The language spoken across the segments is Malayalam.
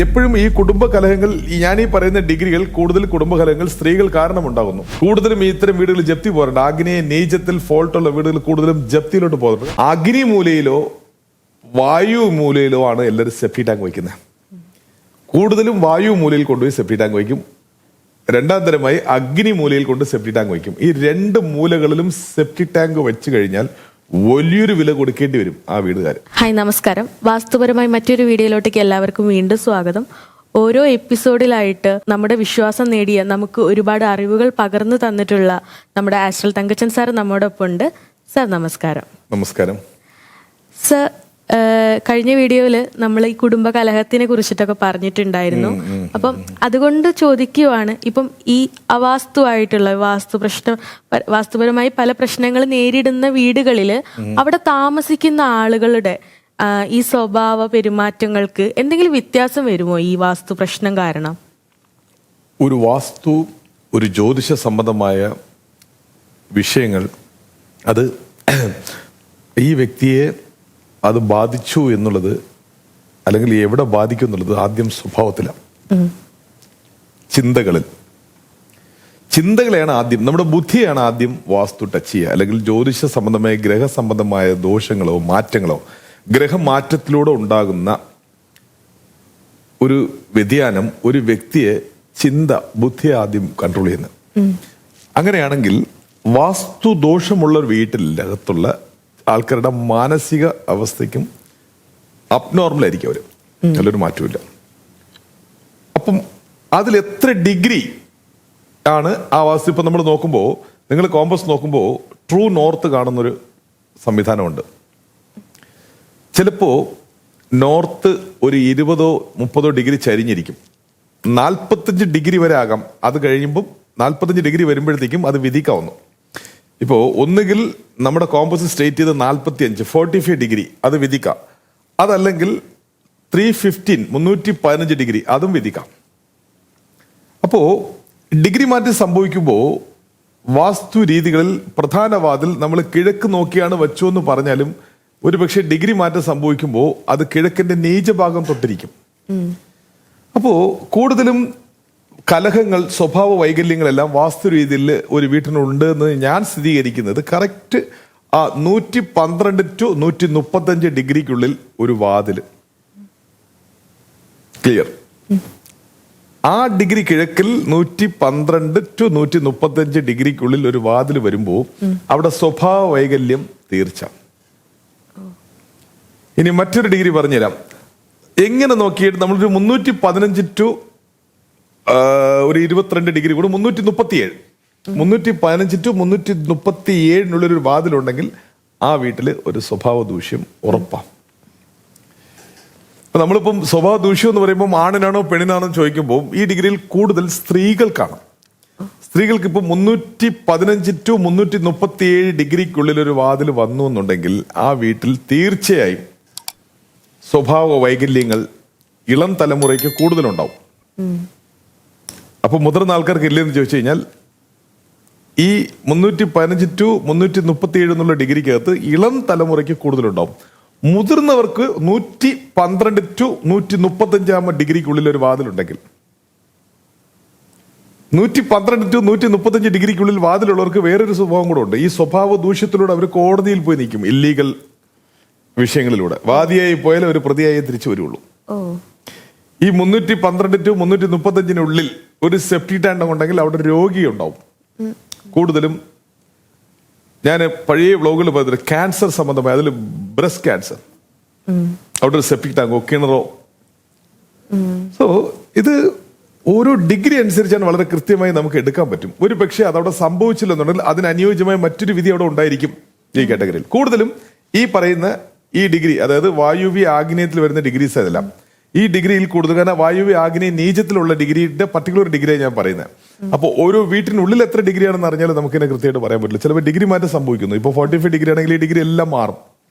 എപ്പോഴും ഈ കുടുംബ കലഹങ്ങൾ, ഞാൻ ഈ പറയുന്ന ഡിഗ്രികൾ, കൂടുതൽ കുടുംബകലഹങ്ങൾ സ്ത്രീകൾ കാരണമുണ്ടാകുന്നു. കൂടുതലും ഇത്തരം വീടുകൾ ജപ്തി പോകാറുണ്ട്. ആഗ്നേയ നീചത്തിൽ ഫോൾട്ടുള്ള വീടുകൾ കൂടുതലും ജപ്തിയിലോട്ട് പോകുന്നത്. അഗ്നി മൂലയിലോ വായു മൂലയിലോ ആണ് എല്ലാവരും സെപ്റ്റി ടാങ്ക് വയ്ക്കുന്നത്. കൂടുതലും വായു മൂലയിൽ കൊണ്ടുപോയി സെപ്റ്റി ടാങ്ക് വയ്ക്കും. രണ്ടാം തരമായി അഗ്നി മൂലയിൽ കൊണ്ട് സെപ്റ്റി ടാങ്ക് വയ്ക്കും. ഈ രണ്ട് മൂലകളിലും സെപ്റ്റി ടാങ്ക് വെച്ച് കഴിഞ്ഞാൽ വലിയൊരു വില കൊടുക്കേണ്ടി വരും ആ വീടുകാർ. ഹായ്, നമസ്കാരം. വാസ്തുപരമായി മറ്റൊരു വീഡിയോയിലോട്ടേക്ക് എല്ലാവർക്കും വീണ്ടും സ്വാഗതം. ഓരോ എപ്പിസോഡിലായിട്ട് നമ്മുടെ വിശ്വാസം നേടിയ, നമുക്ക് ഒരുപാട് അറിവുകൾ പകർന്നു തന്നിട്ടുള്ള നമ്മുടെ ആസ്ട്രൽ തങ്കച്ചൻ സാർ നമ്മോടൊപ്പം ഉണ്ട്. സാർ നമസ്കാരം. നമസ്കാരം സാർ. കഴിഞ്ഞ വീഡിയോയിൽ നമ്മൾ ഈ കുടുംബ കലഹത്തിനെ കുറിച്ചിട്ടൊക്കെ പറഞ്ഞിട്ടുണ്ടായിരുന്നു. അപ്പം അതുകൊണ്ട് ചോദിക്കുവാണ്, ഇപ്പം ഈ അവാസ്തുവായിട്ടുള്ള വാസ്തുപരമായി പല പ്രശ്നങ്ങൾ നേരിടുന്ന വീടുകളിൽ അവിടെ താമസിക്കുന്ന ആളുകളുടെ ഈ സ്വഭാവ പെരുമാറ്റങ്ങൾക്ക് എന്തെങ്കിലും വ്യത്യാസം വരുമോ ഈ വാസ്തു പ്രശ്നം കാരണം? ഒരു വാസ്തു, ഒരു ജ്യോതിഷ സംബന്ധമായ വിഷയങ്ങൾ അത് ഈ വ്യക്തിയെ അത് ബാധിച്ചു എന്നുള്ളത്, അല്ലെങ്കിൽ എവിടെ ബാധിക്കും എന്നുള്ളത് ആദ്യം സ്വഭാവത്തിലാണ്, ചിന്തകളെയാണ് ആദ്യം, നമ്മുടെ ബുദ്ധിയാണ് ആദ്യം വാസ്തു ടച്ച് ചെയ്യുക. അല്ലെങ്കിൽ ജ്യോതിഷ സംബന്ധമായ ഗ്രഹ സംബന്ധമായ ദോഷങ്ങളോ മാറ്റങ്ങളോ, ഗ്രഹമാറ്റത്തിലൂടെ ഉണ്ടാകുന്ന ഒരു വ്യതിയാനം ഒരു വ്യക്തിയെ ബുദ്ധിയെ ആദ്യം കൺട്രോൾ ചെയ്യുന്നത്. അങ്ങനെയാണെങ്കിൽ വാസ്തു ദോഷമുള്ള ഒരു വീട്ടിലകത്തുള്ള ആൾക്കാരുടെ മാനസിക അവസ്ഥയ്ക്കും അബ്നോർമൽ ആയിരിക്കും അവർ, നല്ലൊരു മാറ്റമില്ല. അപ്പം അതിൽ എത്ര ഡിഗ്രി ആണ് ആ വാസ്തു? ഇപ്പം നമ്മൾ നോക്കുമ്പോൾ, നിങ്ങൾ കോമ്പസ് നോക്കുമ്പോൾ ട്രൂ നോർത്ത് കാണുന്നൊരു സംവിധാനമുണ്ട്. ചിലപ്പോൾ നോർത്ത് ഒരു 20-30 ഡിഗ്രി ചരിഞ്ഞിരിക്കും. 45 ഡിഗ്രി വരെ ആകാം. അത് കഴിയുമ്പം 45 ഡിഗ്രി വരുമ്പോഴത്തേക്കും അത് വിധിക്കാവുന്നു. ഇപ്പോൾ ഒന്നുകിൽ നമ്മുടെ കോമ്പസ് സ്റ്റേറ്റ് ചെയ്ത് 45 ഡിഗ്രി അത് വിധിക്കാം. അതല്ലെങ്കിൽ 315 ഡിഗ്രി അതും വിധിക്കാം. അപ്പോൾ ഡിഗ്രി മാറ്റം സംഭവിക്കുമ്പോൾ വാസ്തു രീതികളിൽ പ്രധാന വാതിൽ നമ്മൾ കിഴക്ക് നോക്കിയാണ് വെച്ചു എന്ന് പറഞ്ഞാലും ഒരുപക്ഷെ ഡിഗ്രി മാറ്റം സംഭവിക്കുമ്പോൾ അത് കിഴക്കിന്റെ നീചഭാഗം തൊട്ടിരിക്കും. അപ്പോൾ കൂടുതലും കലഹങ്ങൾ, സ്വഭാവ വൈകല്യങ്ങളെല്ലാം വാസ്തു രീതിയിൽ ഒരു വീട്ടിനുണ്ട് എന്ന് ഞാൻ സ്ഥിരീകരിക്കുന്നത് കറക്റ്റ് ആ 112 to 135 ഡിഗ്രിക്കുള്ളിൽ ഒരു വാതിൽ ക്ലിയർ. ആ ഡിഗ്രി കിഴക്കിൽ 112 to 135 ഡിഗ്രിക്കുള്ളിൽ ഒരു വാതിൽ വരുമ്പോൾ അവിടെ സ്വഭാവ വൈകല്യം തീർച്ച. ഇനി മറ്റൊരു ഡിഗ്രി പറഞ്ഞുതരാം. എങ്ങനെ നോക്കിയിട്ട് നമ്മളൊരു 315 to ഒരു 22 ഡിഗ്രി കൂടെ 337, 315 to 337 ഒരു വാതിലുണ്ടെങ്കിൽ ആ വീട്ടിൽ ഒരു സ്വഭാവ ദൂഷ്യം ഉറപ്പാണ്. നമ്മളിപ്പം സ്വഭാവ ദൂഷ്യം എന്ന് പറയുമ്പോൾ ആണിനാണോ പെണ്ണിനാണോ ചോദിക്കുമ്പോൾ ഈ ഡിഗ്രിയിൽ കൂടുതൽ സ്ത്രീകൾക്കാണ്. സ്ത്രീകൾക്ക് ഇപ്പം 315 to 337 ഡിഗ്രിക്കുള്ളിൽ ഒരു വാതിൽ വന്നു എന്നുണ്ടെങ്കിൽ ആ വീട്ടിൽ തീർച്ചയായും സ്വഭാവ വൈകല്യങ്ങൾ ഇളം തലമുറയ്ക്ക് കൂടുതലുണ്ടാവും. അപ്പൊ മുതിർന്ന ആൾക്കാർക്ക് ഇല്ലെന്ന് ചോദിച്ചു കഴിഞ്ഞാൽ ഈ 315 to 337 എന്നുള്ള ഡിഗ്രിക്കകത്ത് ഇളം തലമുറയ്ക്ക് കൂടുതലുണ്ടാവും. മുതിർന്നവർക്ക് 112 to 135 ഡിഗ്രിക്കുള്ളിൽ ഒരു വാതിലുണ്ടെങ്കിൽ, 112 to 135 ഡിഗ്രിക്കുള്ളിൽ വാതിലുള്ളവർക്ക് വേറൊരു സ്വഭാവം കൂടെ ഉണ്ട്. ഈ സ്വഭാവ ദൂഷ്യത്തിലൂടെ അവർ കോടതിയിൽ പോയി നിൽക്കും. ഇല്ലീഗൽ വിഷയങ്ങളിലൂടെ വാദിയായി പോയാൽ ഒരു പ്രതിയായി തിരിച്ചു വരുള്ളൂ. ഈ 312 to 335 ഒരു സെപ്റ്റി ടാങ്ക് ഉണ്ടെങ്കിൽ അവിടെ രോഗി ഉണ്ടാവും. കൂടുതലും ഞാൻ പഴയ വ്ലോഗിൽ പറഞ്ഞത് ക്യാൻസർ സംബന്ധമായ, അതിൽ ബ്രസ്റ്റ് ക്യാൻസർ, അവിടെ ഒരു സെപ്റ്റി ടാങ്കോ കിണറോ. സോ ഇത് ഓരോ ഡിഗ്രി അനുസരിച്ചാണ് വളരെ കൃത്യമായി നമുക്ക് എടുക്കാൻ പറ്റും. ഒരു പക്ഷേ അതവിടെ സംഭവിച്ചില്ലെന്നുണ്ടെങ്കിൽ അതിനനുയോജ്യമായ മറ്റൊരു വിധി അവിടെ ഉണ്ടായിരിക്കും ഈ കാറ്റഗറിയിൽ. കൂടുതലും ഈ പറയുന്ന ഈ ഡിഗ്രി, അതായത് വായുവ്യ ആഗ്നേയത്തിൽ വരുന്ന ഡിഗ്രീസ് അതെല്ലാം ഈ ഡിഗ്രിയിൽ കൂടുതൽ, കാരണം വായുവ്യ ആഗ്നേയ നീചത്തിലുള്ള ഡിഗ്രിയുടെ പർട്ടിക്കുലർ ഡിഗ്രിയാണ് ഞാൻ പറയുന്നത്. അപ്പോൾ ഓരോ വീട്ടിനുള്ളിൽ എത്ര ഡിഗ്രിയാണെന്ന് അറിഞ്ഞാൽ നമുക്ക് ഇതിനെ കൃത്യമായിട്ട് പറയാൻ പറ്റില്ല. ചിലപ്പോൾ ഡിഗ്രി മാറ്റം സംഭവിക്കുന്നു. ഇപ്പോൾ 45 ഡിഗ്രി ആണെങ്കിൽ ഈ ഡിഗ്രി എല്ലാം മാറും.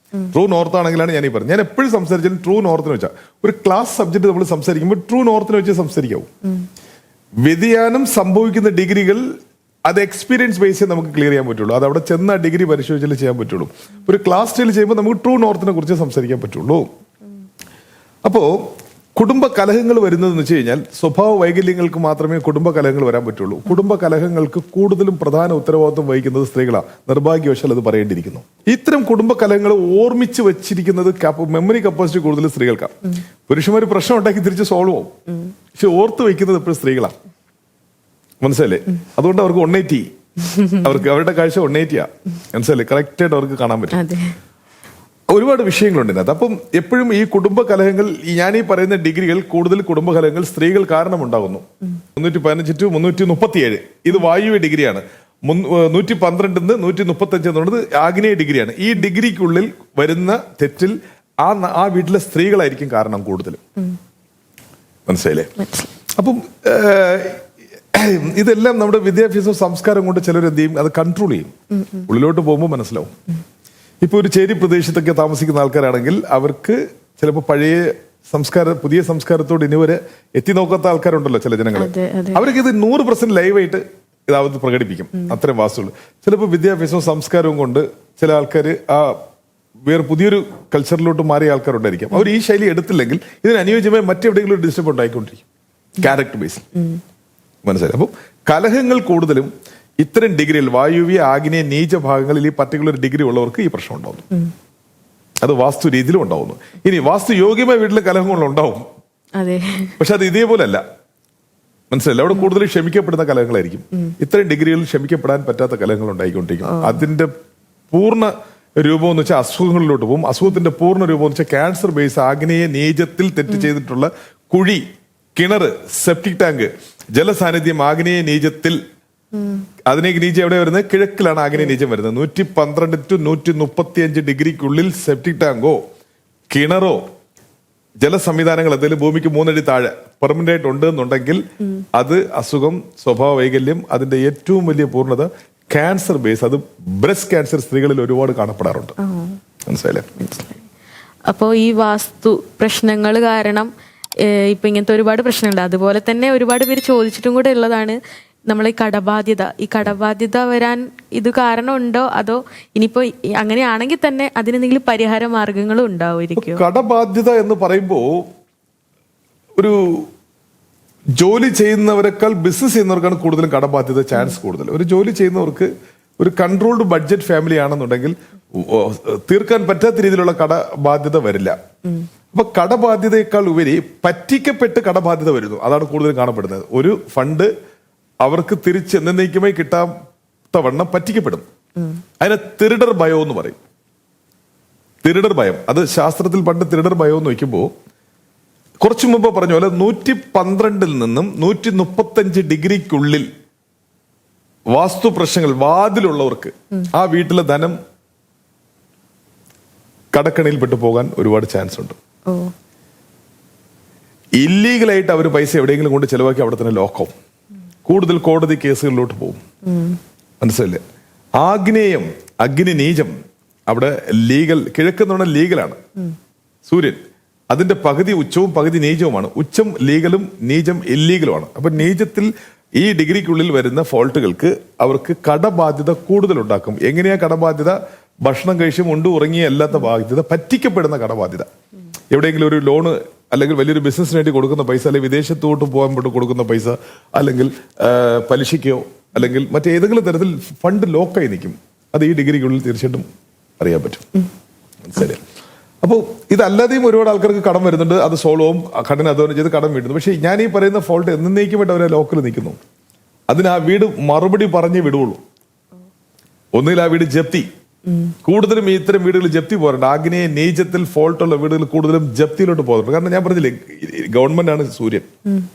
ട്രൂ നോർത്ത് ആണെങ്കിലാണ് ഞാൻ ഈ പറഞ്ഞത്. ഞാൻ എപ്പോഴും സംസാരിച്ചാലും ട്രൂ നോർത്തിന് വെച്ചാൽ ഒരു ക്ലാസ് സബ്ജക്ട് നമ്മൾ സംസാരിക്കുമ്പോൾ ട്രൂ നോർത്തിന് വെച്ച് സംസാരിക്കാവും. വ്യതിയാനം സംഭവിക്കുന്ന ഡിഗ്രികൾ അത് എക്സ്പീരിയൻസ് ബേസിൽ നമുക്ക് ക്ലിയർ ചെയ്യാൻ പറ്റുള്ളൂ. അത് അവിടെ ചെന്ന ഡിഗ്രി പരിശോധിച്ചാൽ ചെയ്യാൻ പറ്റുള്ളൂ. ഒരു ക്ലാസ് സ്റ്റൈൽ ചെയ്യുമ്പോൾ നമുക്ക് ട്രൂ നോർത്തിനെ കുറിച്ച് സംസാരിക്കാൻ പറ്റുള്ളൂ. അപ്പോൾ കുടുംബ കലഹങ്ങൾ വരുന്നതെന്ന് വെച്ച് കഴിഞ്ഞാൽ സ്വഭാവ വൈകല്യങ്ങൾക്ക് മാത്രമേ കുടുംബ കലഹങ്ങൾ വരാൻ പറ്റുള്ളൂ. കുടുംബ കലഹങ്ങൾക്ക് കൂടുതലും പ്രധാന ഉത്തരവാദിത്വം വഹിക്കുന്നത് സ്ത്രീകളാണ്. നിർഭാഗ്യവശാൽ അത് പറയേണ്ടിയിരിക്കുന്നു. ഇത്തരം കുടുംബ കലഹങ്ങൾ ഓർമ്മിച്ച് വെച്ചിരിക്കുന്നത് മെമ്മറി കപ്പാസിറ്റി കൂടുതൽ സ്ത്രീകൾക്കാണ്. പുരുഷന്മാർ പ്രശ്നം ഉണ്ടാക്കി തിരിച്ച് സോൾവ് ആവും, പക്ഷെ ഓർത്ത് വെക്കുന്നത് എപ്പോഴും സ്ത്രീകളാണ്. മനസ്സിലല്ലേ? അതുകൊണ്ട് അവർക്ക് 180, അവർക്ക് അവരുടെ കാഴ്ച 180 മനസ്സിലല്ലേ? കറക്റ്റായിട്ട് അവർക്ക് കാണാൻ പറ്റും. ഒരുപാട് വിഷയങ്ങളുണ്ട് ഇതിനകത്ത്. അപ്പം എപ്പോഴും ഈ കുടുംബ കലഹങ്ങൾ, ഞാൻ ഈ പറയുന്ന ഡിഗ്രികൾ, കൂടുതൽ കുടുംബ കലഹങ്ങൾ സ്ത്രീകൾ കാരണമുണ്ടാകുന്നു. 315 to 337 ഇത് വായുവ്യ ഡിഗ്രിയാണ്. 112 135 എന്നുള്ളത് ആഗ്നേയ ഡിഗ്രിയാണ്. ഈ ഡിഗ്രിക്കുള്ളിൽ വരുന്ന തെറ്റിൽ ആ വീട്ടിലെ സ്ത്രീകളായിരിക്കും കാരണം കൂടുതലും. മനസ്സിലായില്ലേ? അപ്പം ഇതെല്ലാം നമ്മുടെ വിദ്യാഭ്യാസ സംസ്കാരം കൊണ്ട് ചിലരെന്ത് ചെയ്യും, അത് കൺട്രോൾ ചെയ്യും. ഉള്ളിലോട്ട് പോകുമ്പോൾ മനസ്സിലാവും. ഇപ്പൊ ഒരു ചേരി പ്രദേശത്തൊക്കെ താമസിക്കുന്ന ആൾക്കാരാണെങ്കിൽ അവർക്ക് ചിലപ്പോൾ പഴയ പുതിയ സംസ്കാരത്തോട് ഇനിവരെ എത്തി നോക്കാത്ത ആൾക്കാരുണ്ടല്ലോ ചില ജനങ്ങൾ. അവർക്ക് ഇത് 100% ലൈവായിട്ട് ഇതാവത് പ്രകടിപ്പിക്കും. അത്രയും വാസ്തുള്ളൂ. ചിലപ്പോൾ വിദ്യാഭ്യാസവും സംസ്കാരവും കൊണ്ട് ചില ആൾക്കാർ വേറെ പുതിയൊരു കൾച്ചറിലോട്ട് മാറിയ ആൾക്കാരുണ്ടായിരിക്കും. അവർ ഈ ശൈലി എടുത്തില്ലെങ്കിൽ ഇതിന് അനുയോജ്യമായി മറ്റെവിടെയെങ്കിലും ഒരു ഡിസ്റ്റർബ് ഉണ്ടായിക്കൊണ്ടിരിക്കും, ക്യാരക്ടർ ബേസിൽ. മനസ്സിലായി? അപ്പം കലഹങ്ങൾ കൂടുതലും ഇത്തരം ഡിഗ്രിയിൽ, വായുവ്യ ആഗ്നേയ നീച ഭാഗങ്ങളിൽ ഈ പർട്ടിക്കുലർ ഡിഗ്രി ഉള്ളവർക്ക് ഈ പ്രശ്നം ഉണ്ടാവുന്നു. അത് വാസ്തു രീതിയിലും ഉണ്ടാവുന്നു. ഇനി വാസ്തു യോഗ്യമായ വീട്ടിലെ കലഹങ്ങളുണ്ടാവും, പക്ഷെ അത് ഇതേപോലെ അല്ല. മനസ്സിലായില്ല? അവിടെ കൂടുതൽ ക്ഷമിക്കപ്പെടുന്ന കലഹങ്ങളായിരിക്കും. ഇത്തരം ഡിഗ്രികളിൽ ക്ഷമിക്കപ്പെടാൻ പറ്റാത്ത കലഹങ്ങൾ ഉണ്ടായിക്കൊണ്ടിരിക്കും. അതിന്റെ പൂർണ്ണ രൂപം എന്ന് വെച്ചാൽ അസുഖങ്ങളിലോട്ട് പോകും. അസുഖത്തിന്റെ പൂർണ്ണ രൂപം എന്ന് വെച്ചാൽ ക്യാൻസർ ബേസ്, ആഗ്നേയ നീചത്തിൽ തെറ്റ് ചെയ്തിട്ടുള്ള കുഴി, കിണറ്, സെപ്റ്റിക് ടാങ്ക്, ജലസാന്നിധ്യം ആഗ്നേയ നീചത്തിൽ. ആഗ്നേയ നീചം എവിടെ വരുന്നത്? കിഴക്കിലാണ് ആഗ്നേയ നീചം വരുന്നത്. 112 to 135 ഡിഗ്രിക്കുള്ളിൽ സെപ്റ്റിക് ടാങ്കോ കിണറോ ജല സംവിധാനങ്ങൾ എന്തെങ്കിലും ഭൂമിക്ക് 3 അടി താഴെ പെർമനന്റ് ആയിട്ട് ഉണ്ട് എന്നുണ്ടെങ്കിൽ അത് അസുഖം, സ്വഭാവ വൈകല്യം. അതിന്റെ ഏറ്റവും വലിയ പൂർണ്ണത ക്യാൻസർ ബേസ്. അത് ബ്രസ്റ്റ് ക്യാൻസർ സ്ത്രീകളിൽ ഒരുപാട് കാണപ്പെടാറുണ്ട്. മനസ്സിലായില്ലേ? അപ്പോ ഈ വാസ്തു പ്രശ്നങ്ങൾ കാരണം ഇപ്പൊ ഇങ്ങനത്തെ ഒരുപാട് പ്രശ്നമുണ്ട്. അതുപോലെ തന്നെ ഒരുപാട് പേര് ചോദിച്ചിട്ടും കൂടെ ഉള്ളതാണ് നമ്മളെ ഈ കടബാധ്യത വരാൻ ഇത് കാരണമുണ്ടോ, അതോ ഇനിയിപ്പോ അങ്ങനെയാണെങ്കിൽ തന്നെ അതിനെന്തെങ്കിലും പരിഹാര മാർഗങ്ങളും ഉണ്ടാവുമായിരിക്കും? കടബാധ്യത എന്ന് പറയുമ്പോ ഒരു ജോലി ചെയ്യുന്നവരെക്കാൾ ബിസിനസ് ചെയ്യുന്നവർക്കാണ് കൂടുതലും കടബാധ്യത ചാൻസ് കൂടുതൽ. ഒരു ജോലി ചെയ്യുന്നവർക്ക് ഒരു കൺട്രോൾഡ് ബഡ്ജറ്റ് ഫാമിലി ആണെന്നുണ്ടെങ്കിൽ തീർക്കാൻ പറ്റാത്ത രീതിയിലുള്ള കടബാധ്യത വരില്ല. അപ്പൊ കടബാധ്യതയേക്കാൾ ഉപരി പറ്റിക്കപ്പെട്ട് കടബാധ്യത വരുന്നു. അതാണ് കൂടുതൽ കാണപ്പെടുന്നത്. ഒരു ഫണ്ട് അവർക്ക് തിരിച്ച് എന്നേക്കുമായി കിട്ടാത്ത വണ്ണം പറ്റിക്കപ്പെടും. അതിനെ തിരുടർ ഭയം എന്ന് പറയും. തിരുടർ ഭയം, അത് ശാസ്ത്രത്തിൽ പണ്ട് തിരുടർ ഭയം എന്ന് വയ്ക്കുമ്പോൾ കുറച്ചു മുമ്പ് പറഞ്ഞ പോലെ 112 നിന്നും 135 ഡിഗ്രിക്കുള്ളിൽ വാസ്തു പ്രശ്നങ്ങൾ വാതിലുള്ളവർക്ക് ആ വീട്ടിലെ ധനം കടക്കണിയിൽപ്പെട്ടു പോകാൻ ഒരുപാട് ചാൻസ് ഉണ്ട്. ഇല്ലീഗലായിട്ട് അവർ പൈസ എവിടെയെങ്കിലും കൊണ്ട് ചെലവാക്കി അവിടെ തന്നെ ലോക്കാവും. കൂടുതൽ കോടതി കേസുകളിലോട്ട് പോകും. മനസ്സിലല്ലേ? ആഗ്നേയം, അഗ്നി നീചം അവിടെ ലീഗൽ. കിഴക്കെന്ന് പറഞ്ഞാൽ ലീഗലാണ്. സൂര്യൻ അതിന്റെ പകുതി ഉച്ചവും പകുതി നീചവുമാണ്. ഉച്ചം ലീഗലും നീചം ഇല്ലീഗലുമാണ്. അപ്പൊ നീചത്തിൽ ഈ ഡിഗ്രിക്കുള്ളിൽ വരുന്ന ഫോൾട്ടുകൾക്ക് അവർക്ക് കടബാധ്യത കൂടുതൽ ഉണ്ടാക്കും. എങ്ങനെയാ കടബാധ്യത? ഭക്ഷണം കഴിച്ചും ഉണ്ട് ഉറങ്ങിയ അല്ലാത്ത ബാധ്യത, പറ്റിക്കപ്പെടുന്ന കടബാധ്യത. എവിടെയെങ്കിലും ഒരു ലോണ് അല്ലെങ്കിൽ വലിയൊരു ബിസിനസ്സിന് വേണ്ടി കൊടുക്കുന്ന പൈസ, അല്ലെങ്കിൽ വിദേശത്തോട്ട് പോകാൻ വേണ്ടി കൊടുക്കുന്ന പൈസ, അല്ലെങ്കിൽ പലിശയ്ക്കോ അല്ലെങ്കിൽ മറ്റേതെങ്കിലും തരത്തിൽ ഫണ്ട് ലോക്കായി നിൽക്കും. അത് ഈ ഡിഗ്രിക്കുള്ളിൽ തീർച്ചയായിട്ടും അറിയാൻ പറ്റും. ശരി. അപ്പോൾ ഇതല്ലാതെയും ഒരുപാട് ആൾക്കാർക്ക് കടം വരുന്നുണ്ട്. അത് സോൾവും കടന അധ്വാനം ചെയ്ത് കടം വീട്ടുന്നു. പക്ഷേ ഞാൻ ഈ പറയുന്ന ഫോൾട്ട് എന്നേക്കുമായിട്ട് അവരെ ലോക്കൽ നിൽക്കുന്നു. അതിന് ആ വീട് മറുപടി പറഞ്ഞേ വിടുള്ളൂ. ഒന്നുകിൽ ആ വീട് ജപ്തി. കൂടുതലും ഇത്തരം വീടുകൾ ജപ്തി പോകാറുണ്ട്. ആഗ്നേയ നീചത്തിൽ ഫോൾട്ടുള്ള വീടുകൾ കൂടുതലും ജപ്തിയിലോട്ട് പോകുന്നുണ്ട്. കാരണം ഞാൻ പറഞ്ഞില്ലേ, ഗവൺമെന്റ് ആണ് സൂര്യൻ,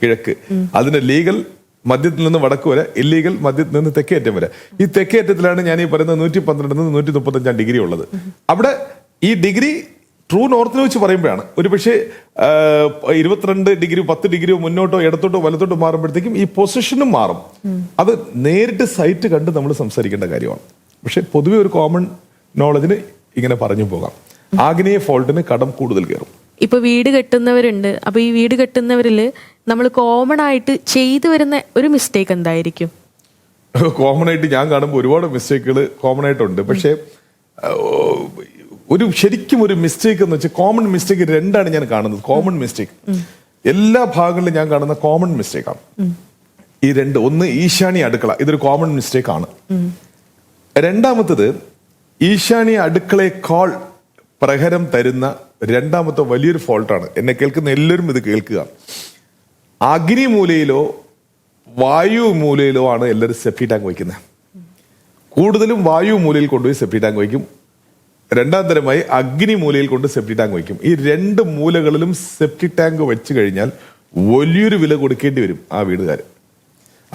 കിഴക്ക്. അതിന്റെ ലീഗൽ മധ്യത്തിൽ നിന്ന് വടക്ക് വരെ, ഇല്ലീഗൽ മധ്യത്തിൽ നിന്ന് തെക്കേറ്റം വരെ. ഈ തെക്കേറ്റത്തിലാണ് ഞാൻ ഈ പറയുന്നത് 112 നിന്ന് 135 ഡിഗ്രി ഉള്ളത്. അവിടെ ഈ ഡിഗ്രി ട്രൂ നോർത്തിന് വെച്ച് പറയുമ്പോഴാണ് ഒരു പക്ഷേ 22 ഡിഗ്രി 10 ഡിഗ്രിയോ മുന്നോട്ടോ ഇടത്തോട്ടോ വലത്തോട്ടോ മാറുമ്പോഴത്തേക്കും ഈ പൊസിഷനും മാറും. അത് നേരിട്ട് സൈറ്റ് കണ്ട് നമ്മൾ സംസാരിക്കേണ്ട കാര്യമാണ്. പക്ഷെ പൊതുവെ ഒരു കോമൺ നോളജിന് ഇങ്ങനെ പറഞ്ഞു പോകാം. ആഗ്നേയ ഫോൾട്ടിന് കടം കൂടുതൽ കയറും. ഇപ്പൊ വീട് കെട്ടുന്നവരുണ്ട്. അപ്പൊ ഈ വീട് കെട്ടുന്നവരില് നമ്മൾ കോമൺ ആയിട്ട് ചെയ്തു വരുന്ന ഒരു മിസ്റ്റേക്ക് എന്തായിരിക്കും? കോമൺ ആയിട്ട് ഞാൻ കാണുമ്പോൾ ഒരുപാട് മിസ്റ്റേക്കുകൾ കോമൺ ആയിട്ടുണ്ട്. പക്ഷെ ശരിക്കും ഒരു മിസ്റ്റേക്ക് എന്ന് വെച്ചാൽ കോമൺ മിസ്റ്റേക്ക് 2 ഞാൻ കാണുന്നത്. കോമൺ മിസ്റ്റേക്ക് എല്ലാ ഭാഗങ്ങളിലും ഞാൻ കാണുന്ന കോമൺ മിസ്റ്റേക്കാണ് ഈ രണ്ട്. ഒന്ന് ഈശാനി അടുക്കള, ഇതൊരു കോമൺ മിസ്റ്റേക്ക് ആണ്. രണ്ടാമത്തത് ഈശാനി അടുക്കളയേക്കാൾ പ്രഹരം തരുന്ന രണ്ടാമത്തെ വലിയൊരു ഫോൾട്ടാണ്. എന്നെ കേൾക്കുന്ന എല്ലാവരും ഇത് കേൾക്കുക. അഗ്നി മൂലയിലോ വായു മൂലയിലോ ആണ് എല്ലാവരും സെപ്റ്റി ടാങ്ക് വയ്ക്കുന്നത്. കൂടുതലും വായു മൂലയിൽ കൊണ്ടുപോയി സെപ്റ്റി ടാങ്ക് വയ്ക്കും. രണ്ടാം തരമായി അഗ്നി മൂലയിൽ കൊണ്ട് സെപ്റ്റി ടാങ്ക് വയ്ക്കും. ഈ രണ്ട് മൂലകളിലും സെപ്റ്റി ടാങ്ക് വെച്ച് കഴിഞ്ഞാൽ വലിയൊരു വില കൊടുക്കേണ്ടി വരും ആ വീടുകാർ.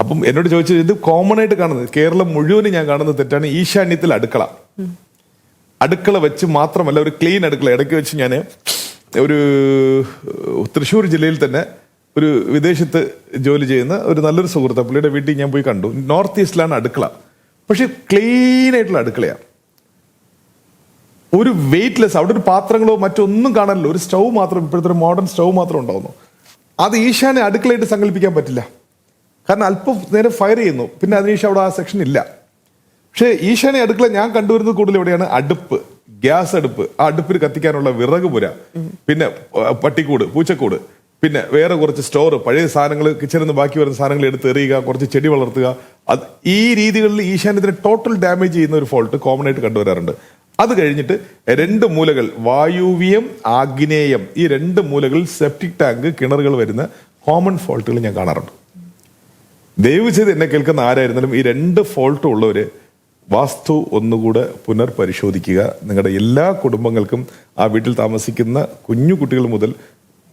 അപ്പം എന്നോട് ചോദിച്ചത്, ഇത് കോമൺ ആയിട്ട് കാണുന്നത് കേരളം മുഴുവനും ഞാൻ കാണുന്ന തെറ്റാണ്. ഈശാന്യത്തിൽ അടുക്കള വെച്ച് മാത്രമല്ല, ഒരു ക്ലീൻ അടുക്കള. ഇടയ്ക്ക് വെച്ച് ഞാൻ ഒരു തൃശ്ശൂർ ജില്ലയിൽ തന്നെ ഒരു വിദേശത്ത് ജോലി ചെയ്യുന്ന ഒരു നല്ലൊരു സുഹൃത്ത്, പുള്ളിയുടെ വീട്ടിൽ ഞാൻ പോയി കണ്ടു. നോർത്ത് ഈസ്റ്റിലാണ് അടുക്കള, പക്ഷെ ക്ലീൻ ആയിട്ടുള്ള അടുക്കളയാണ്. ഒരു വെയിറ്റ്ലെസ്, അവിടെ ഒരു പാത്രങ്ങളോ മറ്റൊന്നും കാണാനില്ല. ഒരു സ്റ്റൗ മാത്രം, ഇപ്പോഴത്തെ ഒരു മോഡേൺ സ്റ്റൗ മാത്രം ഉണ്ടാവുന്നു. അത് ഈശാനെ അടുക്കളയായിട്ട് സങ്കല്പിക്കാൻ പറ്റില്ല. കാരണം അല്പം നേരം ഫയർ ചെയ്യുന്നു, പിന്നെ അതിനുശേഷം അവിടെ ആ സെക്ഷൻ ഇല്ല. പക്ഷേ ഈശാനെ അടുക്കള ഞാൻ കണ്ടുവരുന്നത് കൂടുതൽ എവിടെയാണ്? അടുപ്പ്, ഗ്യാസ് അടുപ്പ്. ആ അടുപ്പിൽ കത്തിക്കാനുള്ള വിറക് പുര, പിന്നെ പട്ടിക്കൂട്, പൂച്ചക്കൂട്, പിന്നെ വേറെ കുറച്ച് സ്റ്റോർ, പഴയ സാധനങ്ങൾ, കിച്ചണിൽ നിന്ന് ബാക്കി വരുന്ന സാധനങ്ങൾ എടുത്ത് എറിയുക, കുറച്ച് ചെടി വളർത്തുക. അത് ഈ രീതികളിൽ ഈശാന്യത്തിന് ടോട്ടൽ ഡാമേജ് ചെയ്യുന്ന ഒരു ഫോൾട്ട് കോമൺ ആയിട്ട് കണ്ടുവരാറുണ്ട്. അത് കഴിഞ്ഞിട്ട് രണ്ട് മൂലകൾ, വായുവ്യം, ആഗ്നേയം, ഈ രണ്ട് മൂലകളിൽ സെപ്റ്റിക് ടാങ്ക്, കിണറുകൾ വരുന്ന കോമൺ ഫോൾട്ടുകൾ ഞാൻ കാണാറുണ്ട്. ദയവ് ചെയ്ത് എന്നെ കേൾക്കുന്ന ആരായിരുന്നാലും ഈ രണ്ട് ഫോൾട്ടും ഉള്ളവര് വാസ്തു ഒന്നുകൂടെ പുനർപരിശോധിക്കുക. നിങ്ങളുടെ എല്ലാ കുടുംബങ്ങൾക്കും, ആ വീട്ടിൽ താമസിക്കുന്ന കുഞ്ഞു കുട്ടികൾ മുതൽ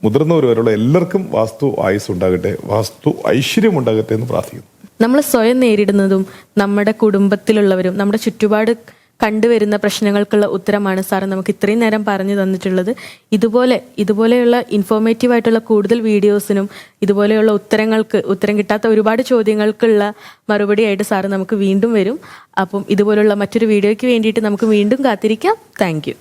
മുതിർന്നവർ വരെയുള്ള എല്ലാവർക്കും വാസ്തു ആയുസ് ഉണ്ടാകട്ടെ, വാസ്തു ഐശ്വര്യം ഉണ്ടാകട്ടെ എന്ന് പ്രാർത്ഥിക്കുന്നു. നമ്മൾ സ്വയം നേരിടുന്നതും നമ്മുടെ കുടുംബത്തിലുള്ളവരും നമ്മുടെ ചുറ്റുപാട് കണ്ടുവരുന്ന പ്രശ്നങ്ങൾക്കുള്ള ഉത്തരമാണ് സാർ നമുക്ക് ഇത്രയും നേരം പറഞ്ഞു തന്നിട്ടുള്ളത്. ഇതുപോലെയുള്ള ഇൻഫോർമേറ്റീവ് ആയിട്ടുള്ള കൂടുതൽ വീഡിയോസിനും ഇതുപോലെയുള്ള ഉത്തരം കിട്ടാത്ത ഒരുപാട് ചോദ്യങ്ങൾക്കുള്ള മറുപടിയായിട്ട് സാറ് നമുക്ക് വീണ്ടും വരും. അപ്പം ഇതുപോലുള്ള മറ്റൊരു വീഡിയോയ്ക്ക് വേണ്ടിയിട്ട് നമുക്ക് വീണ്ടും കാത്തിരിക്കാം. Thank you.